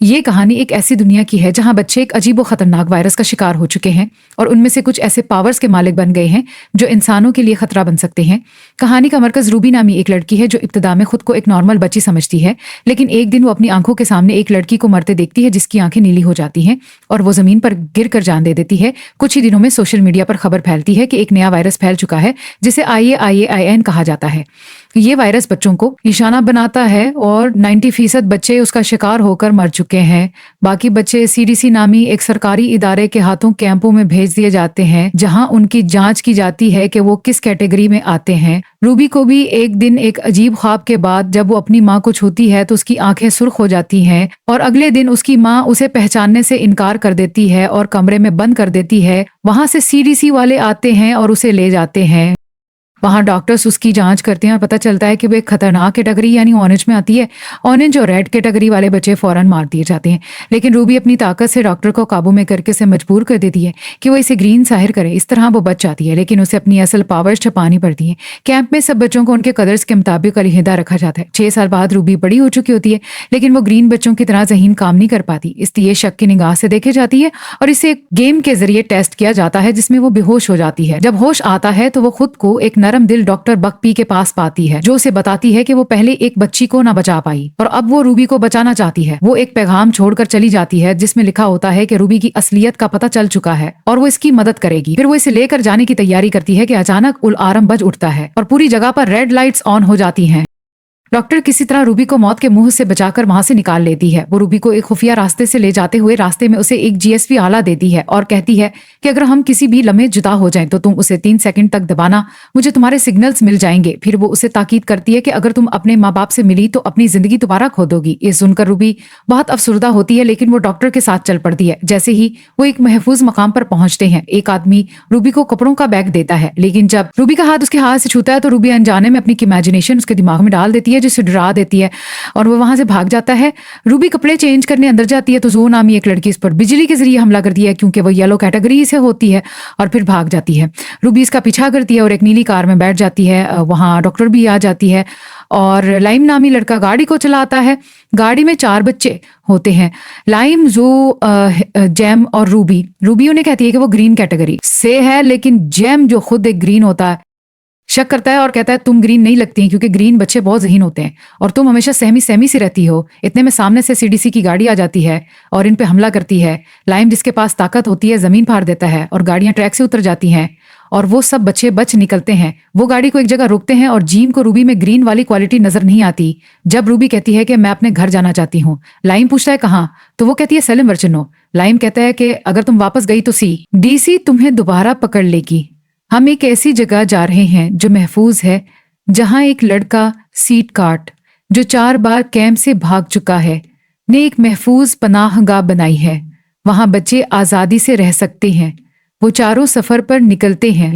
ये कहानी एक ऐसी दुनिया की है जहां बच्चे एक अजीब व खतरनाक वायरस का शिकार हो चुके हैं और उनमें से कुछ ऐसे पावर्स के मालिक बन गए हैं जो इंसानों के लिए खतरा बन सकते हैं। कहानी का मरकज रूबी नामी एक लड़की है जो इब्तिदा में खुद को एक नॉर्मल बच्ची समझती है, लेकिन एक दिन वो अपनी आंखों के सामने एक लड़की को मरते देखती है जिसकी आंखें नीली हो जाती हैं और वो जमीन पर गिर कर जान दे देती है। कुछ ही दिनों में सोशल मीडिया पर खबर फैलती है कि एक नया वायरस फैल चुका है जिसे IAIAIN कहा जाता है। ये वायरस बच्चों को निशाना बनाता है और 90% बच्चे उसका शिकार होकर मर चुके हैं। बाकी बच्चे CDC नामी एक सरकारी इदारे के हाथों कैंपों में भेज दिए जाते हैं जहां उनकी जांच की जाती है कि वो किस कैटेगरी में आते हैं। रूबी को भी एक दिन एक अजीब ख्वाब के बाद जब वो अपनी माँ को छूती है तो उसकी आंखें सुर्ख हो जाती हैं और अगले दिन उसकी माँ उसे पहचानने से इनकार कर देती है और कमरे में बंद कर देती है। वहां से CDC वाले आते हैं और उसे ले जाते हैं। वहां डॉक्टर्स उसकी जांच करते हैं और पता चलता है कि वो एक खतरनाक कैटेगरी यानी ऑरेंज में आती है। ऑरेंज और रेड कैटेगरी वाले बच्चे फौरन मार दिए जाते हैं, लेकिन रूबी अपनी ताकत से डॉक्टर को काबू में करके उसे मजबूर कर देती है कि वो इसे ग्रीन जाहिर करे। इस तरह वो बच जाती है, लेकिन उसे अपनी असल पावर्स छुपानी पड़ती है। कैंप में सब बच्चों को उनके कदर्स के मुताबिक अलहिदा रखा जाता है। 6 साल बाद रूबी बड़ी हो चुकी होती है, लेकिन वो ग्रीन बच्चों की तरह ज़हीन काम नहीं कर पाती, इसलिए शक की निगाह से देखी जाती है और इसे एक गेम के जरिए टेस्ट किया जाता है जिसमें वो बेहोश हो जाती है। जब होश आता है तो वो खुद को एक नरम दिल डॉक्टर बकपी के पास पाती है जो उसे बताती है कि वो पहले एक बच्ची को ना बचा पाई और अब वो रूबी को बचाना चाहती है। वो एक पैगाम छोड़कर चली जाती है जिसमें लिखा होता है कि रूबी की असलियत का पता चल चुका है और वो इसकी मदद करेगी। फिर वो इसे लेकर जाने की तैयारी करती है कि अचानक उल आरम बज उठता है और पूरी जगह पर रेड लाइट्स ऑन हो जाती हैं। डॉक्टर किसी तरह रूबी को मौत के मुंह से बचाकर वहां से निकाल लेती है। वो रूबी को एक खुफिया रास्ते से ले जाते हुए रास्ते में उसे एक GSV आला देती है और कहती है कि अगर हम किसी भी लम्हे जुदा हो जाएं तो तुम उसे 3 सेकंड तक दबाना, मुझे तुम्हारे सिग्नल्स मिल जाएंगे। फिर वो उसे ताकीद करती है कि अगर तुम अपने माँ बाप से मिली तो अपनी जिंदगी दोबारा खो दोगी। ये सुनकर रूबी बहुत अफसुर्दा होती है, लेकिन वो डॉक्टर के साथ चल पड़ती है। जैसे ही वो एक महफूज मकाम पर पहुंचते हैं, एक आदमी रूबी को कपड़ों का बैग देता है, लेकिन जब रूबी का हाथ उसके हाथ से छूता है तो रूबी अनजाने में अपनी इमेजिनेशन उसके दिमाग में डाल देती है जिसे डरा देती है और वो वहां से भाग जाता है। रूबी कपड़े चेंज करने अंदर जाती है तो जो नामी एक लड़की इस पर बिजली के जरिए हमला करती है क्योंकि वो येलो कैटेगरी से होती है और फिर भाग जाती है। रूबी इसका पीछा करती है और एक नीली कार में बैठ जाती है। वहां डॉक्टर भी आ जाती है और लाइम नामी लड़का गाड़ी को चलाता है। गाड़ी में 4 बच्चे होते हैं, लाइम, जो जैम और रूबी। रूबी उन्हें कहती है कि वो ग्रीन कैटेगरी से है, लेकिन जैम जो खुद एक ग्रीन होता है शक करता है और कहता है तुम ग्रीन नहीं लगती हैं क्योंकि ग्रीन बच्चे बहुत ज़हीन होते हैं और तुम हमेशा सहमी सहमी सी रहती हो। इतने में सामने से CDC की गाड़ी आ जाती है और इन पे हमला करती है। लाइम, जिसके पास ताकत होती है, जमीन फाड़ देता है और गाड़ियां ट्रैक से उतर जाती हैं और वो सब बच्चे बच निकलते हैं। वो गाड़ी को एक जगह रोकते हैं और जीम को रूबी में ग्रीन वाली क्वालिटी नजर नहीं आती। जब रूबी कहती है कि मैं अपने घर जाना चाहती हूँ, लाइम पूछता है कहाँ, तो वो कहती है सेलिम वर्चनो। लाइम कहता है कि अगर तुम वापस गई तो CDC तुम्हें दोबारा पकड़ लेगी। हम एक ऐसी जगह जा रहे हैं जो महफूज है, जहां एक लड़का सीट काट जो 4 बार कैंप से भाग चुका है ने एक महफूज पनाहगाह बनाई है। वहां बच्चे आजादी से रह सकते हैं। वो चारों सफर पर निकलते हैं,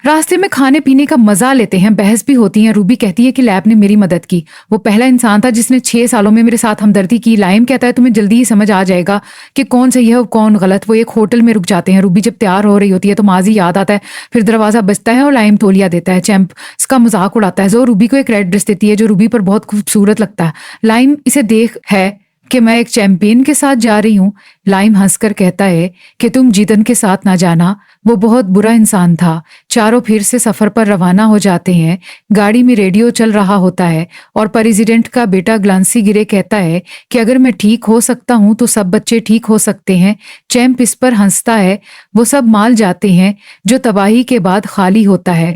रास्ते में खाने पीने का मजा लेते हैं, बहस भी होती है। रूबी कहती है कि लैब ने मेरी मदद की, वो पहला इंसान था जिसने 6 सालों में मेरे साथ हमदर्दी की। लाइम कहता है तुम्हें जल्दी ही समझ आ जाएगा कि कौन सही है और कौन गलत। वो एक होटल में रुक जाते हैं। रूबी जब तैयार हो रही होती है तो माजी याद आता है, फिर दरवाजा बजता है और लाइम तौलिया देता है। चैंप इसका मजाक उड़ाता है जो रूबी को एक रेड ड्रेस देती है जो रूबी पर बहुत खूबसूरत लगता है। लाइम इसे देख है कि मैं एक चैंपियन के साथ जा रही हूँ। लाइम हंसकर कहता है कि तुम जीतन के साथ ना जाना, वो बहुत बुरा इंसान था। चारों फिर से सफर पर रवाना हो जाते हैं। गाड़ी में रेडियो चल रहा होता है और प्रेसिडेंट का बेटा ग्लांसी गिरे कहता है कि अगर मैं ठीक हो सकता हूँ तो सब बच्चे ठीक हो सकते हैं। चैंप इस पर हंसता है। वो सब माल जाते हैं जो तबाही के बाद खाली होता है।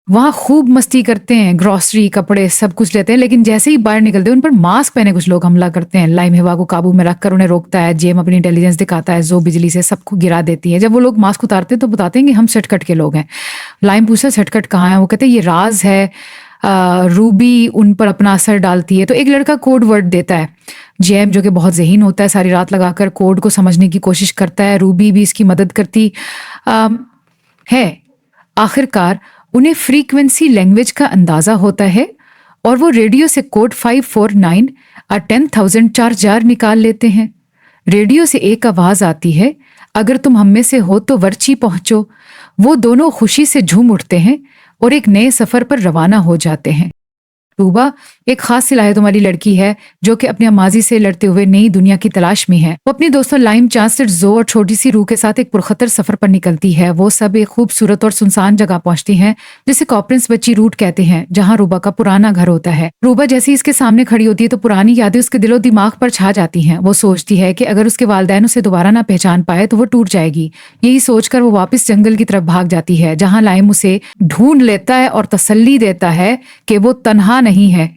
वहां खूब मस्ती करते हैं, ग्रोसरी, कपड़े सब कुछ लेते हैं, लेकिन जैसे ही बाहर निकलते हैं उन पर मास्क पहने कुछ लोग हमला करते हैं। लाइम हवा को काबू में रखकर उन्हें रोकता है। जेम अपनी इंटेलिजेंस दिखाता है जो बिजली से सबको गिरा देती है। जब वो लोग मास्क उतारते हैं तो बताते हैं कि हम सटकट के लोग हैं। लाइम पूछता है सटकट कहाँ है, वो कहते हैं ये राज है। रूबी उन पर अपना असर डालती है तो एक लड़का कोड वर्ड देता है। जेम जो कि बहुत ज़हीन होता है सारी रात लगाकर कोड को समझने की कोशिश करता है। रूबी भी इसकी मदद करती है। आखिरकार उन्हें फ्रीक्वेंसी लैंग्वेज का अंदाजा होता है और वो रेडियो से कोड 549 और 10,000 चार्जर निकाल लेते हैं। रेडियो से एक आवाज आती है, अगर तुम हम में से हो तो वर्ची पहुंचो। वो दोनों खुशी से झूम उठते हैं और एक नए सफर पर रवाना हो जाते हैं। रूबा एक खास सलाहियतों वाली लड़की है जो कि अपने माजी से लड़ते हुए नई दुनिया की तलाश में है। वो अपनी दोस्तों लाइम, चांसलर, जो और छोटी सी रूह के साथ एक पुरखतर सफर पर निकलती है। वो सब एक खूबसूरत और सुनसान जगह पहुंचती हैं जिसे कॉपरेंस बच्ची रूट कहते हैं, जहां रूबा का पुराना घर होता है। रूबा जैसे ही इसके सामने खड़ी होती है तो पुरानी यादें उसके दिलो दिमाग पर छा जाती हैं। वो सोचती है कि अगर उसके वालिदैन उसे दोबारा ना पहचान पाए तो वो टूट जाएगी। यही सोचकर वो वापस जंगल की तरफ भाग जाती है, जहां लाइम उसे ढूंढ लेता है और तसल्ली देता है कि वो तन्हा नहीं है।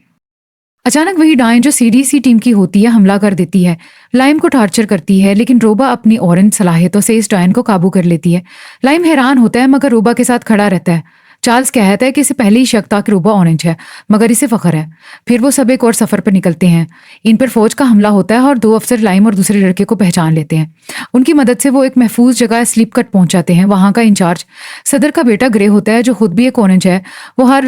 अचानक वही डायन जो सीडीसी टीम की होती है हमला कर देती है, लाइम को टॉर्चर करती है, लेकिन रोबा अपनी औरन सलाहियतों से इस डायन को काबू कर लेती है। लाइम हैरान होता है मगर रोबा के साथ खड़ा रहता है। चार्ल्स कहता है कि इसे पहले ही शक था कि रोबा ऑरेंज है, मगर इसे फख्र है। फिर वो सब एक और सफर पर निकलते हैं। इन पर फौज का हमला होता है और दो अफसर लाइम और दूसरे लड़के को पहचान लेते हैं। उनकी मदद से वो एक महफूज जगह स्लीप कट पहुंच जाते हैं। वहां का इंचार्ज सदर का बेटा ग्रे होता है, जो खुद भी एक ऑरेंज है। वो हर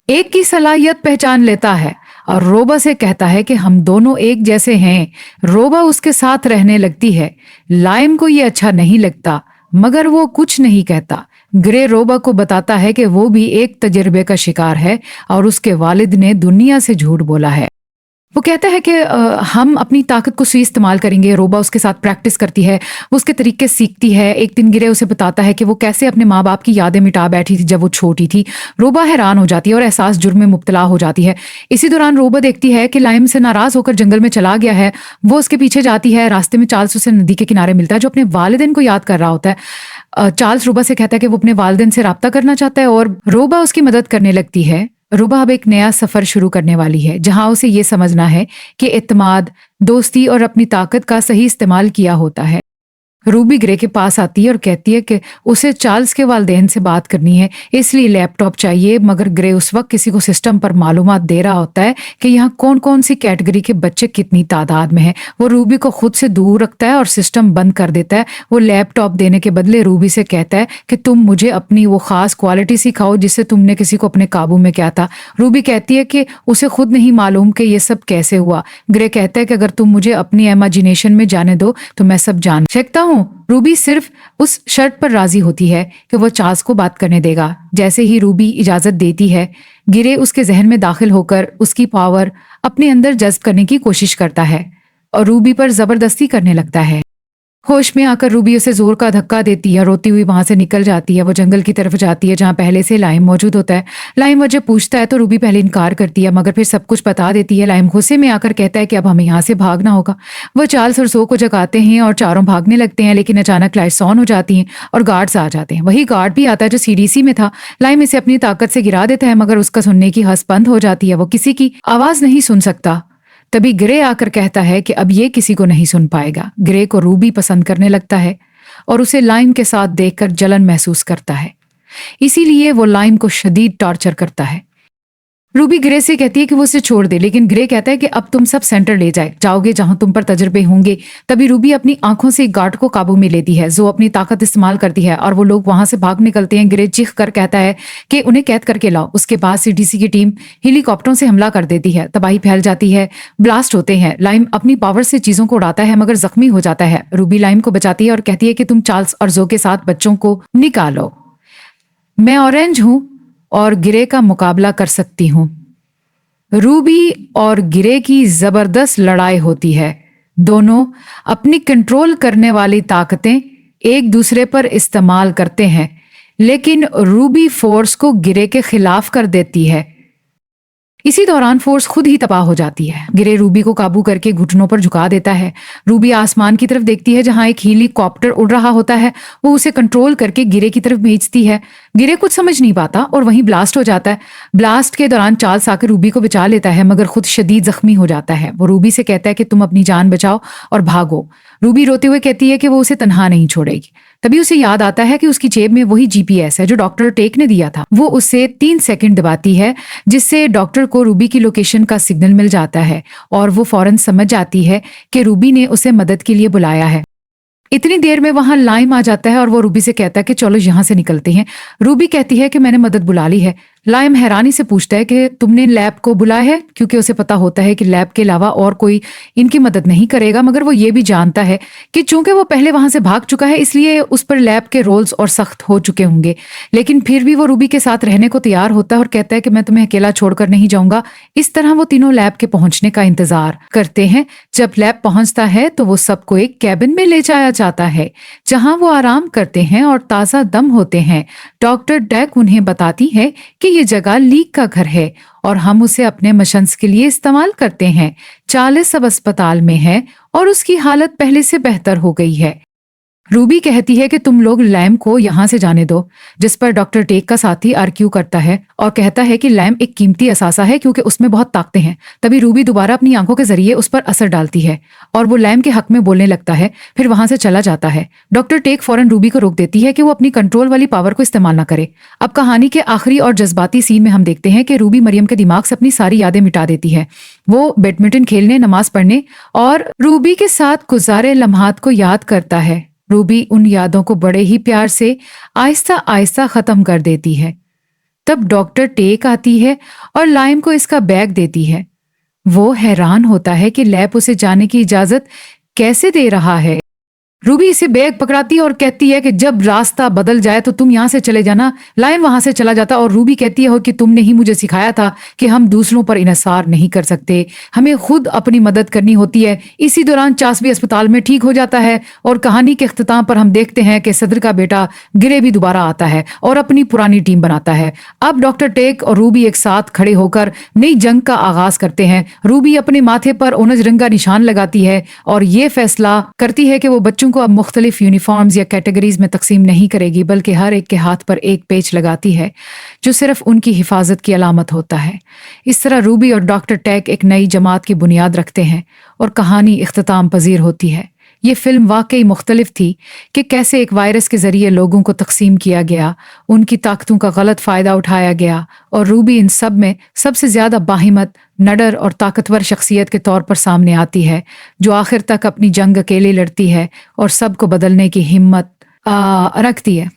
एक की सलाहियत पहचान लेता है और रोबा से कहता है कि हम दोनों एक जैसे हैं। रोबा उसके साथ रहने लगती है। लाइम को ये अच्छा नहीं लगता मगर वो कुछ नहीं कहता। ग्रे रोबा को बताता है कि वो भी एक तजर्बे का शिकार है और उसके वालिद ने दुनिया से झूठ बोला है। वो कहता है कि हम अपनी ताकत को सही इस्तेमाल करेंगे। रोबा उसके साथ प्रैक्टिस करती है, वो उसके तरीके सीखती है। एक दिन गिरे उसे बताता है कि वो कैसे अपने माँ बाप की यादें मिटा बैठी थी जब वो छोटी थी। रोबा हैरान हो जाती है और एहसास जुर्म में मुब्तला हो जाती है। इसी दौरान रोबा देखती है कि लाइम से नाराज होकर जंगल में चला गया है। वो उसके पीछे जाती है। रास्ते में चार्ल्स उसे नदी के किनारे मिलता है, जो अपने वालिदैन को याद कर रहा होता है। चार्ल्स रोबा से कहता है कि वो अपने वालिदैन से राब्ता करना चाहता है और रोबा उसकी मदद करने लगती है। रूबा अब एक नया सफर शुरू करने वाली है, जहां उसे ये समझना है कि एतमाद, दोस्ती और अपनी ताकत का सही इस्तेमाल किया होता है। रूबी ग्रे के पास आती है और कहती है कि उसे चार्ल्स के वालिदैन से बात करनी है, इसलिए लैपटॉप चाहिए। मगर ग्रे उस वक्त किसी को सिस्टम पर मालूमात दे रहा होता है कि यहाँ कौन कौन सी कैटेगरी के बच्चे कितनी तादाद में हैं। वो रूबी को खुद से दूर रखता है और सिस्टम बंद कर देता है। वो लैपटॉप देने के बदले रूबी से कहता है कि तुम मुझे अपनी वो खास क्वालिटी सिखाओ जिससे तुमने किसी को अपने काबू में किया था। रूबी कहती है कि उसे खुद नहीं मालूम कि ये सब कैसे हुआ। ग्रे कहता है कि अगर तुम मुझे अपनी इमेजिनेशन में जाने दो तो मैं सब जान सकता हूँ। रूबी सिर्फ उस शर्त पर राजी होती है कि वो चार्ल्स को बात करने देगा। जैसे ही रूबी इजाजत देती है, गिरे उसके जहन में दाखिल होकर उसकी पावर अपने अंदर जज्ब करने की कोशिश करता है और रूबी पर जबरदस्ती करने लगता है। होश में आकर रूबी उसे जोर का धक्का देती है, रोती हुई वहां से निकल जाती है। वो जंगल की तरफ जाती है जहां पहले से लाइम मौजूद होता है। लाइम वजह पूछता है तो रूबी पहले इनकार करती है, मगर फिर सब कुछ बता देती है। लाइम गुस्से में आकर कहता है कि अब हमें यहाँ से भागना होगा। वो चार्ल्स और जो को जगाते हैं और चारों भागने लगते हैं, लेकिन अचानक लाइट्स ऑन हो जाती हैं और गार्ड्स आ जाते हैं। वही गार्ड भी आता है जो सीडीसी में था। लाइम इसे अपनी ताकत से गिरा देता है, मगर उसका सुनने की हंस बंद हो जाती है। वो किसी की आवाज नहीं सुन सकता। तभी ग्रे आकर कहता है कि अब ये किसी को नहीं सुन पाएगा। ग्रे को रूबी पसंद करने लगता है और उसे लाइम के साथ देखकर जलन महसूस करता है, इसीलिए वो लाइम को शदीद टॉर्चर करता है। रूबी ग्रे से कहती है कि वो उसे छोड़ दे, लेकिन ग्रे कहता है कि अब तुम सब सेंटर ले जाओगे जहां तुम पर तजर्बे होंगे। तभी रूबी अपनी आंखों से गार्ड को काबू में लेती है, जो अपनी ताकत इस्तेमाल करती है और वो लोग वहां से भाग निकलते हैं। ग्रे चीख कर कहता है कि उन्हें कैद करके लाओ। उसके बाद सीडीसी की टीम हेलीकॉप्टरों से हमला कर देती है। तबाही फैल जाती है, ब्लास्ट होते हैं। लाइम अपनी पावर से चीजों को उड़ाता है मगर जख्मी हो जाता है। रूबी लाइम को बचाती है और कहती है कि तुम चार्ल्स और जो के साथ बच्चों को निकालो। मैं ऑरेंज हूं और ग्रे का मुकाबला कर सकती हूँ। रूबी और गिरे की जबरदस्त लड़ाई होती है। दोनों अपनी कंट्रोल करने वाली ताकतें एक दूसरे पर इस्तेमाल करते हैं, लेकिन रूबी फोर्स को गिरे के खिलाफ कर देती है। इसी दौरान फोर्स खुद ही तबाह हो जाती है। गिरे रूबी को काबू करके घुटनों पर झुका देता है। रूबी आसमान की तरफ देखती है जहां एक हेलीकॉप्टर उड़ रहा होता है। वो उसे कंट्रोल करके गिरे की तरफ भेजती है। गिरे कुछ समझ नहीं पाता और वहीं ब्लास्ट हो जाता है। ब्लास्ट के दौरान चार्ल्स आकर रूबी को बचा लेता है, मगर खुद शदीद जख्मी हो जाता है। वो रूबी से कहता है कि तुम अपनी जान बचाओ और भागो। रूबी रोते हुए कहती है कि वो उसे तन्हा नहीं छोड़ेगी। तभी उसे याद आता है कि उसकी जेब में वही जीपीएस है जो डॉक्टर टेक ने दिया था। वो उसे 3 सेकंड दबाती है, जिससे डॉक्टर को रूबी की लोकेशन का सिग्नल मिल जाता है और वो फौरन समझ जाती है कि रूबी ने उसे मदद के लिए बुलाया है। इतनी देर में वहां लाइम आ जाता है और वो रूबी से कहता है कि चलो यहां से निकलते हैं। रूबी कहती है कि मैंने मदद बुला ली है। लाइम हैरानी से पूछता है कि तुमने लैब को बुलाया है, क्योंकि उसे पता होता है कि लैब के अलावा और कोई इनकी मदद नहीं करेगा। मगर वो ये भी जानता है कि चूंकि वो पहले वहां से भाग चुका है, इसलिए उस पर लैब के रोल्स और सख्त हो चुके होंगे। लेकिन फिर भी वो रूबी के साथ रहने को तैयार होता है और कहता है कि मैं तुम्हें अकेला छोड़कर नहीं जाऊंगा। इस तरह वो तीनों लैब के पहुंचने का इंतजार करते हैं। जब लैब पहुंचता है तो वो सबको एक कैबिन में ले जाया जाता है, जहां वो आराम करते हैं और ताजा दम होते हैं। डॉक्टर डैक उन्हें बताती है कि ये जगह लीक का घर है और हम उसे अपने मशंस के लिए इस्तेमाल करते हैं। चार्ल्स अब अस्पताल में है और उसकी हालत पहले से बेहतर हो गई है। रूबी कहती है कि तुम लोग लैम को यहाँ से जाने दो, जिस पर डॉक्टर टेक का साथी आर्ग्यू करता है और कहता है कि लैम एक कीमती असासा है क्योंकि उसमें बहुत ताकतें हैं। तभी रूबी दोबारा अपनी आंखों के जरिए उस पर असर डालती है और वो लैम के हक में बोलने लगता है, फिर वहां से चला जाता है। डॉक्टर टेक फौरन रूबी को रोक देती है कि वो अपनी कंट्रोल वाली पावर को इस्तेमाल ना करे। अब कहानी के आखिरी और जज्बाती सीन में हम देखते हैं कि रूबी मरियम के दिमाग से अपनी सारी यादें मिटा देती है। वो बैडमिंटन खेलने, नमाज पढ़ने और रूबी के साथ गुजारे लम्हात को याद करता है। रूबी उन यादों को बड़े ही प्यार से आहिस्ता आहिस्ता खत्म कर देती है। तब डॉक्टर टेक आती है और लाइम को इसका बैग देती है। वो हैरान होता है कि लैब उसे जाने की इजाजत कैसे दे रहा है। रूबी इसे बैग पकड़ाती है और कहती है कि जब रास्ता बदल जाए तो तुम यहाँ से चले जाना। लायन वहां से चला जाता और रूबी कहती है कि तुमने ही मुझे सिखाया था कि हम दूसरों पर इन्हिसार नहीं कर सकते, हमें खुद अपनी मदद करनी होती है। इसी दौरान चासवी अस्पताल में ठीक हो जाता है और कहानी के अख्ताम पर हम देखते हैं कि सदर का बेटा गिरे भी दोबारा आता है और अपनी पुरानी टीम बनाता है। अब डॉक्टर टेक और रूबी एक साथ खड़े होकर नई जंग का आगाज करते हैं। रूबी अपने माथे पर ओनज रंग का निशान लगाती है और ये फैसला करती है कि वो बच्चों को अब मुख्तलिफ यूनिफॉर्म्स या कैटेगरीज में तकसीम नहीं करेगी, बल्कि हर एक के हाथ पर एक पेच लगाती है जो सिर्फ उनकी हिफाजत की अलामत होता है। इस तरह रूबी और डॉक्टर टेक एक नई जमात की बुनियाद रखते हैं और कहानी इख्तिताम पजीर होती है। ये फिल्म वाकई मुख्तलिफ थी कि कैसे एक वायरस के जरिए लोगों को तकसीम किया गया, उनकी ताकतों का गलत फायदा उठाया गया और रूबी इन सब में सबसे ज्यादा बाहिमत, नडर और ताकतवर शख्सियत के तौर पर सामने आती है, जो आखिर तक अपनी जंग अकेले लड़ती है और सबको बदलने की हिम्मत रखती है।